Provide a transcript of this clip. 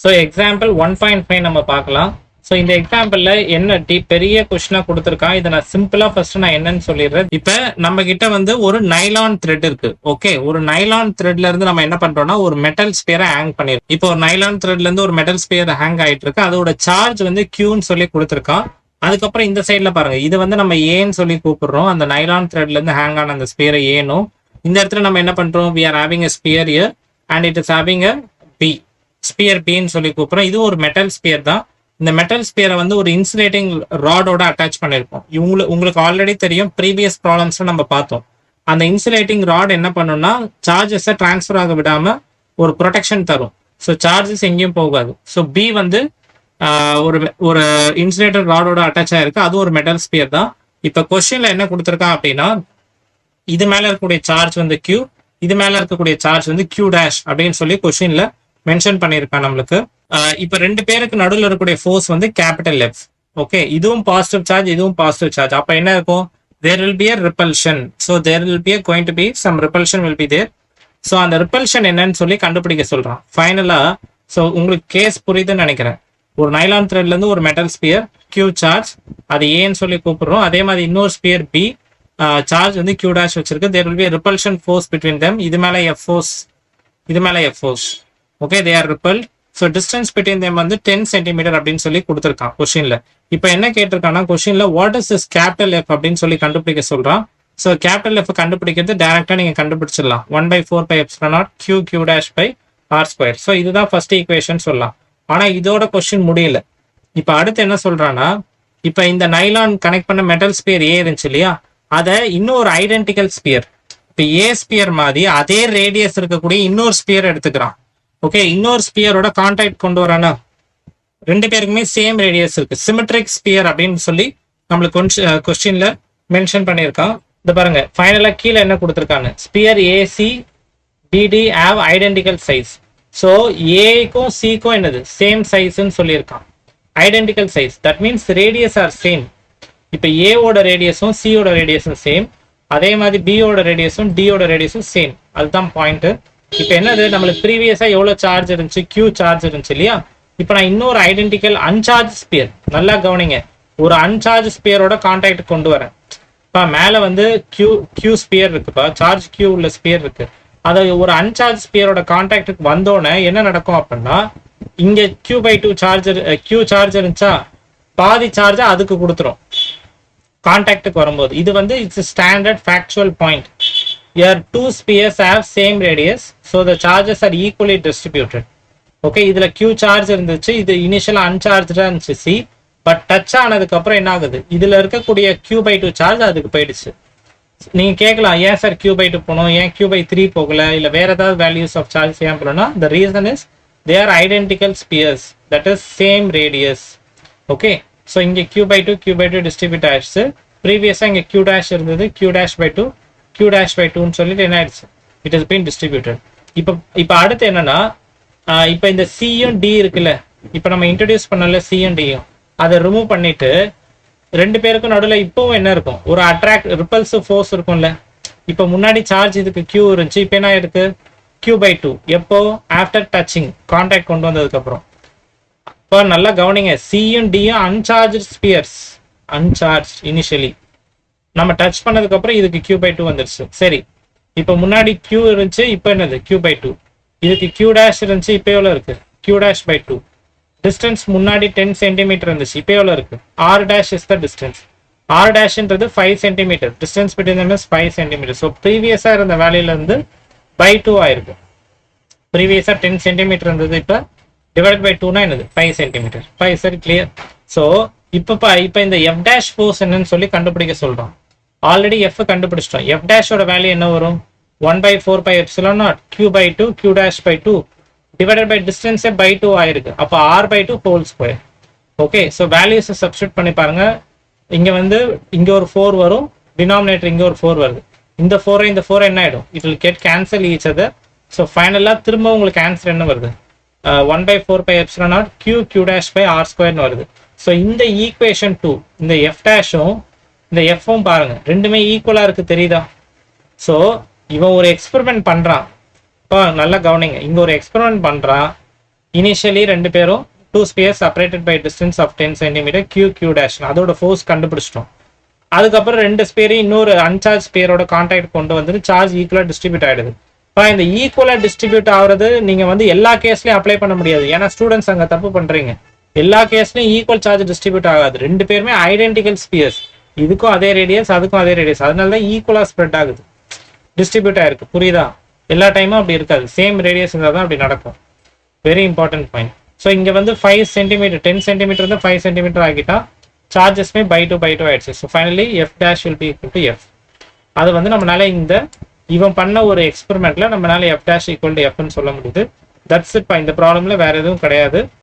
So example 1.5 நம்ம பார்க்கலாம். So இந்த எக்ஸாம்பிள்ல என்ன பெரிய கொஸ்டினா கொடுத்துருக்கான். இதை நான் சிம்பிளா ஃபர்ஸ்ட் நான் என்னன்னு சொல்லிடுறேன். இப்ப நம்ம கிட்ட வந்து ஒரு நைலான் த்ரெட் இருக்கு. ஓகே, ஒரு நைலான் த்ரெட்ல இருந்து நம்ம என்ன பண்றோம்னா ஒரு மெட்டல் ஸ்பியரை ஹேங் பண்ணிருக்கோம். இப்போ ஒரு நைலான் த்ரெட்ல இருந்து ஒரு மெட்டல் ஸ்பியர் ஹேங் ஆயிட்டு இருக்கு. அதோட சார்ஜ் வந்து கியூன்னு சொல்லி கொடுத்துருக்கான். அதுக்கப்புறம் இந்த சைட்ல பாருங்க, இது வந்து நம்ம ஏன்னு சொல்லி கூப்பிடுறோம். அந்த நைலான் த்ரெட்ல இருந்து ஹேங் ஆன அந்த ஸ்பியரை ஏனும். இந்த இடத்துல நம்ம என்ன பண்றோம், we are having a sphere here and it is having a b, sphere பின்னு சொல்லி கூப்பிடுறோம். இது ஒரு மெட்டல் ஸ்பியர் தான். இந்த மெட்டல் ஸ்பியரை வந்து ஒரு இன்சுலேட்டிங் ராடோட அட்டாச் பண்ணிருக்கோம். உங்களுக்கு ஆல்ரெடி தெரியும், ப்ரீவியஸ் ப்ராப்ளம்ஸ்ல நம்ம பார்த்தோம். அந்த இன்சுலேட்டிங் ராட் என்ன பண்ணும்னா சார்ஜஸை டிரான்ஸ்ஃபர் ஆக விடாம ஒரு ப்ரொடெக்ஷன் தரும். ஸோ சார்ஜஸ் எங்கேயும் போகாது. ஸோ பி வந்து ஒரு இன்சுலேட்டர் ராடோட அட்டாச் ஆயிருக்கு. அது ஒரு மெட்டல் ஸ்பியர் தான். இப்போ கொஸ்டின்ல என்ன கொடுத்துருக்கான் அப்படின்னா, இது மேல இருக்கக்கூடிய சார்ஜ் வந்து கியூ, இது மேல இருக்கக்கூடிய சார்ஜ் வந்து கியூ டேஷ் அப்படின்னு சொல்லி கொஸ்டின்ல மென்ஷன் பண்ணியிருக்கான் நம்மளுக்கு. இப்ப ரெண்டு பேருக்கு நடுவில் இருக்கக்கூடிய ஃபோர்ஸ் வந்து கேபிட்டல் எஃப். ஓகே, இதுவும் பாசிட்டிவ் சார்ஜ், இதுவும் பாசிட்டிவ் சார்ஜ். அப்ப என்ன இருக்கும், there will be a repulsion. So there will be going to be some repulsion will be there. So அந்த ரிப்பல்ஷன் என்னன்னு சொல்லி கண்டுபிடிக்க சொல்றான் ஃபைனலா. ஸோ உங்களுக்கு கேஸ் புரியுதுன்னு நினைக்கிறேன். ஒரு நைலான் த்ரெட்ல இருந்து ஒரு மெட்டல் ஸ்பியர் கியூ சார்ஜ், அது ஏன்னு சொல்லி கூப்பிடுறோம். அதே மாதிரி இன்னொரு ஸ்பியர் பி சார்ஜ் வந்து கியூ டேஷ் வச்சிருக்கு. There will be repulsion force between them. இது மேல எஃப் ஃபோர்ஸ், இது மேல F force. Okay, they are repelled. So distance between them வந்து 10 சென்டிமீட்டர் அப்படின்னு சொல்லி கொடுத்துருக்கான் கொஸ்டின்ல. இப்போ என்ன கேட்டிருக்கான்னா கொஸ்டின்ல what is this capital F அப்படின்னு சொல்லி கண்டுபிடிக்க சொல்றான். ஸோ கேபிட்டல் எஃப் கண்டுபிடிக்கிறது டைரக்டா நீங்க கண்டுபிடிச்சிடலாம். 1/4πε0 q dash by r square. So இதுதான் ஃபர்ஸ்ட் ஈக்குவேஷன் சொல்லலாம். ஆனா இதோட கொஸ்டின் முடியல. இப்போ அடுத்து என்ன சொல்றான்னா, இப்போ இந்த நைலான் கனெக்ட் பண்ண மெட்டல் ஸ்பியர் ஏ இருந்துச்சு இல்லையா, அதை இன்னொரு ஐடென்டிக்கல் ஸ்பியர், இப்போ ஏ ஸ்பியர் மாதிரி அதே ரேடியஸ் இருக்கக்கூடிய இன்னொரு ஸ்பியர் எடுத்துக்கிறான். ஓகே, இன்னொரு ஸ்பியரோட கான்டாக்ட் கொண்டு வரானா, ரெண்டு பேருக்குமே சேம் ரேடியஸ் இருக்கு, சிமெட்ரிக் ஸ்பியர் அப்படின்னு சொல்லி நம்மளுக்கு கொஸ்டின்ல மென்ஷன் பண்ணியிருக்கான். இந்த பாருங்க, ஃபைனலா கீழே என்ன கொடுத்துருக்காங்க, ஸ்பியர் ஏசி பிடி ஹேவ் ஐடென்டிக்கல் சைஸ். ஸோ ஏக்கும் சிக்கும் என்னது சேம் சைஸ்ன்னு சொல்லியிருக்கான். Identical size, that means radius R same. இப்போ ஏவோட ரேடியஸும் சியோட ரேடியஸும் சேம், அதே மாதிரி பியோட ரேடியஸும் டியோட ரேடியஸும் சேம். அதுதான் பாயிண்ட். இப்போ என்னது, நம்மளுக்கு ப்ரீவியஸா எவ்வளவு சார்ஜ் இருந்துச்சு, கியூ சார்ஜ் இருந்துச்சு இல்லையா. இப்போ நான் இன்னொரு ஐடென்டிக்கல் அன்சார்ஜ் ஸ்பியர், நல்லா கவனிங்க, ஒரு அன்சார்ஜ் ஸ்பியரோட கான்டாக்ட் கொண்டு வரேன். இப்போ மேல வந்து கியூ ஸ்பியர் இருக்குப்பா, சார்ஜ் கியூ உள்ள ஸ்பியர் இருக்கு. அதை ஒரு அன்சார்ஜ் ஸ்பியரோட கான்டாக்டுக்கு வந்தோடனே என்ன நடக்கும் அப்படின்னா, இங்க Q/2 சார்ஜர் கியூ சார்ஜ் இருந்துச்சா, பாதி சார்ஜ் அதுக்கு கொடுத்துரும் கான்டாக்டுக்கு வரும்போது. இது வந்து it's standard factual point. Here two spheres have same radius, so the charges are equally distributed. Okay, இதுல Q சார்ஜ் இருந்துச்சு, இது இனிஷியலா அன்சார்ஜா இருந்துச்சு C, பட் டச் ஆனதுக்கு அப்புறம் என்ன ஆகுது, இதுல இருக்கக்கூடிய Q/2 சார்ஜ் அதுக்கு போயிடுச்சு. நீங்க கேட்கலாம், ஏன் சார் Q/2 போகணும், ஏன் Q/3 போகல, இல்ல வேற ஏதாவது வேல்யூஸ் ஆஃப் சார்ஜ் ஏன் போகலன்னா, the reason is they are identical spheres, that is same radius. Okay, so இங்க Q/2 டிஸ்ட்ரிபியூட் ஆயிடுச்சு. ப்ரீவியஸா இங்க Q dash இருந்தது, Q'/2 ன்னு சொல்லிட்டு என்ன ஆயிடுச்சு, இட் ஹஸ் பீன் டிஸ்ட்ரிபியூட்டட். இப்போ அடுத்து என்னன்னா, இப்போ இந்த சியும் டி இருக்குல்ல, இப்போ நம்ம இன்ட்ரடியூஸ் பண்ணல சியும் டியும், அதை ரிமூவ் பண்ணிட்டு ரெண்டு பேருக்கும் நடுவில் இப்பவும் என்ன இருக்கும், ஒரு ரிப்பல்சிவ் ஃபோர்ஸ் இருக்கும்ல. இப்போ முன்னாடி சார்ஜ் இதுக்கு கியூ இருந்துச்சு, இப்போ என்ன இருக்கு Q/2. எப்போ, ஆஃப்டர் டச்சிங், கான்டாக்ட் கொண்டு வந்ததுக்கு அப்புறம். இப்போ நல்லா கவனிங்க, சியும் டியும் அன்சார்ஜ் ஸ்பியர்ஸ், அன்சார்ஜ் இனிஷியலி, நம்ம டச் பண்ணதுக்கு அப்புறம் இதுக்கு Q/2 வந்துருச்சு. சரி, இப்போ முன்னாடி Q இருந்துச்சு, இப்போ என்னது Q/2. இதுக்கு Q dash இருந்துச்சு, இப்போ எவ்வளோ இருக்கு Q'/2. டிஸ்டன்ஸ் முன்னாடி 10 சென்டிமீட்டர் இருந்துச்சு, இப்போ எவ்வளோ இருக்கு R dash is the distance. R dashன்றது 5 centimetre, distance between them is 5 centimetre. So ப்ரீவியஸா இருந்த வேல்யூல இருந்து /2 ஆயிருக்கு. ப்ரீவியஸா 10 சென்டிமீட்டர் இருந்தது, இப்போ டிவைட் பை 2னா என்னது 5 சென்டிமீட்டர். 5 சரி, கிளியர். ஸோ இப்போ இந்த F dash ஃபோர்ஸ் என்னன்னு சொல்லி கண்டுபிடிக்க சொல்றோம். ஆல்ரெடி F கண்டுபிடிச்சிட்டோம். F டேஷோட வேல்யூ என்ன வரும், 1/4πε0 Q'/2 டிவைடட் பை டிஸ்டன்ஸே /2 ஆயிருக்கு. அப்போ R/2 whole square. Okay, so values substitute பண்ணி பாருங்க. இங்க வந்து இங்க ஒரு 4 வரும், டினாமினேட்டர் இங்க ஒரு 4 வருது. இந்த 4 என்ன ஆயிடும், it will get cancel each other. So ஃபைனலா திரும்ப உங்களுக்கு ஆன்சர் என்ன வருது, 1/4πε0 Q'/r² வருது. ஸோ இந்த ஈக்குவேஷன் 2, இந்த F டேஷும் இந்த எஃப்பும் பாருங்க ரெண்டுமே ஈக்குவலா இருக்கு, தெரியுதா. ஸோ இவன் ஒரு எக்ஸ்பெரிமெண்ட் பண்றான். இப்போ நல்லா கவனிங்க, இங்க ஒரு எக்ஸ்பெரிமெண்ட் பண்றான். இனிஷியலி ரெண்டு பேரும் 2 spheres separated by distance of 10 centimetre q dash அதோட ஃபோர்ஸ் கண்டுபிடிச்சிட்டோம். அதுக்கப்புறம் ரெண்டு ஸ்பியரையும் இன்னொரு அன்சார்ஜ் ஸ்பியரோட கான்டாக்ட் கொண்டு வந்து சார்ஜ் ஈக்குவலாக டிஸ்ட்ரிபியூட் ஆயிடுது. இப்போ இந்த ஈக்குவலாக டிஸ்ட்ரிபியூட் ஆகுறது நீங்கள் வந்து எல்லா கேஸ்லையும் அப்ளை பண்ண முடியாது. ஏன்னா ஸ்டூடெண்ட்ஸ் அங்கே தப்பு பண்ணுறீங்க. எல்லா கேஸ்லையும் ஈக்குவல் சார்ஜ் டிஸ்ட்ரிபியூட் ஆகாது. ரெண்டு பேருமே ஐடென்டிக்கல் ஸ்பியர்ஸ், இதுக்கும் அதே ரேடியஸ் அதுக்கும் அதே ரேடியஸ், அதனால தான் ஈக்குவலாக ஸ்ப்ரெட் ஆகுது, டிஸ்ட்ரிபியூட் ஆயிருக்கு. புரியுதா? எல்லா டைமும் அப்படி இருக்காது, சேம் ரேடியஸ் இருந்தால் தான் அப்படி நடக்கும். Very important point. ஸோ இங்கே வந்து 5 சென்டிமீட்டர் 10 சென்டிமீட்டர் வந்து 5 சென்டிமீட்டர் ஆகிட்டா சார்ஜஸ்மே by 2 ஆயிடுச்சு. So finally F dash will be equal to F. அது வந்து நம்மளால இவன் பண்ண ஒரு எக்ஸ்பெரிமெண்ட்ல நம்மளால எஃப் டேஷ் ஈக்குவல் டு எஃப்னு சொல்ல முடியுது. That's it. இந்த ப்ராப்ளம்ல வேற எதுவும் கிடையாது.